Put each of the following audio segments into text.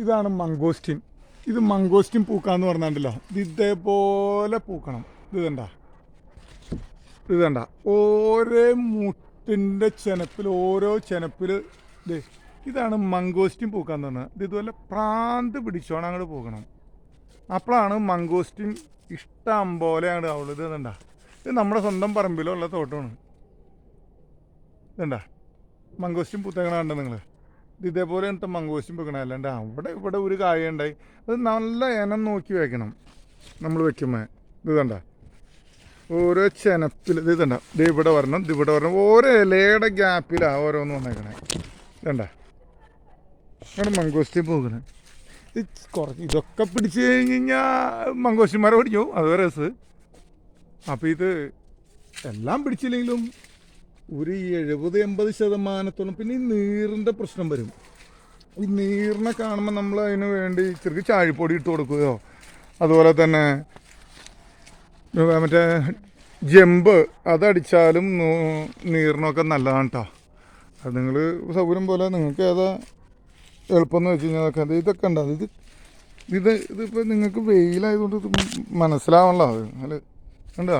ഇതാണ് മംഗോസ്റ്റിൻ. ഇത് മംഗോസ്റ്റിൻ പൂക്കാന്ന് പറഞ്ഞാണ്ടല്ലോ, ഇത് ഇതേപോലെ പൂക്കണം. ഇത് കണ്ട ഓരോ മുട്ടിൻ്റെ ചെനപ്പിൽ ഓരോ ചെനപ്പിൽ ഇതാണ് മംഗോസ്റ്റിൻ പൂക്കാന്ന് പറഞ്ഞത്. ഇത് ഇതുപോലെ പ്രാന്ത് പിടിച്ചോണം അങ്ങോട്ട് പോകണം. അപ്പോഴാണ് മംഗോസ്റ്റിൻ ഇഷ്ടം പോലെ അങ്ങോട്ട് ആവുള്ളൂ. ഇത് കണ്ട, ഇത് നമ്മുടെ സ്വന്തം പറമ്പിലുള്ള തോട്ടമാണ്. ഇതണ്ട മംഗോസ്റ്റിൻ പൂത്തേക്കണ കണ്ട നിങ്ങൾ. ഇത് ഇതേപോലെ എന്നിട്ട് മംഗോസ്റ്റിൻ പൂക്കണ, അല്ലാണ്ട് ഇവിടെ ഒരു കായ ഉണ്ടായി. അത് നല്ല ഇനം നോക്കി വെക്കണം നമ്മൾ വെക്കുമ്പോൾ. ഇത് കണ്ട ഓരോ ചെനപ്പിൽ ഇത് കണ്ട, ഇത് ഇവിടെ വരണം, ഇത് ഇവിടെ വരണം, ഓരോ ഇലയുടെ ഗ്യാപ്പിലാണ് ഓരോന്ന് വന്നേക്കണേ. ഇതണ്ട അവിടെ മംഗോസ്റ്റിൻ പൂക്കണേ. ഇതൊക്കെ പിടിച്ച് കഴിഞ്ഞ് കഴിഞ്ഞാൽ മംഗോസ്റ്റിന്മാരെ പിടിക്കും, അത് രസ്. അപ്പോൾ ഇത് എല്ലാം പിടിച്ചില്ലെങ്കിലും ഒരു 70-80% പിന്നെ ഈ നീറിൻ്റെ പ്രശ്നം വരും. ഈ നീറിനെ കാണുമ്പോൾ നമ്മൾ അതിന് വേണ്ടി ചെറിയ ചാഴിപ്പൊടി ഇട്ട് കൊടുക്കുകയോ, അതുപോലെ തന്നെ മറ്റേ ജമ്പ് അതടിച്ചാലും നീറിനൊക്കെ നല്ലതാണ് കേട്ടോ. അത് നിങ്ങൾ സൗകര്യം പോലെ നിങ്ങൾക്ക് ഏതാ എളുപ്പമെന്ന് വെച്ച് കഴിഞ്ഞാൽ ഇതൊക്കെ ഉണ്ടാകും. ഇതിപ്പോൾ നിങ്ങൾക്ക് വെയിലായതുകൊണ്ട് ഇത് മനസ്സിലാവണല്ലോ. അത് അല്ല കണ്ടാ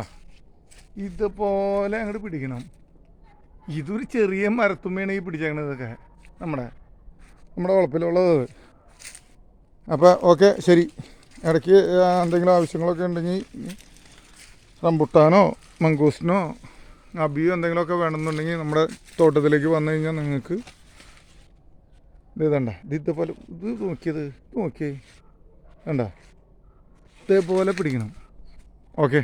ഇതുപോലെ അങ്ങോട്ട് പിടിക്കണം. ഇതൊരു ചെറിയ മരത്തുമ്മയാണ് ഈ പിടിച്ചേക്കണത്. ഇതൊക്കെ നമ്മുടെ വളപ്പിലുള്ളത്. അപ്പോൾ ഓക്കെ, ശരി. ഇടയ്ക്ക് എന്തെങ്കിലും ആവശ്യങ്ങളൊക്കെ ഉണ്ടെങ്കിൽ റംബുട്ടാനോ മംഗൂസിനോ അബിയോ എന്തെങ്കിലുമൊക്കെ വേണമെന്നുണ്ടെങ്കിൽ നമ്മുടെ തോട്ടത്തിലേക്ക് വന്നു കഴിഞ്ഞാൽ നിങ്ങൾക്ക് ഇതണ്ട ഇതേപോലെ ഇത് നോക്കിയേ കണ്ട ഇതേപോലെ പിടിക്കണം. ഓക്കെ.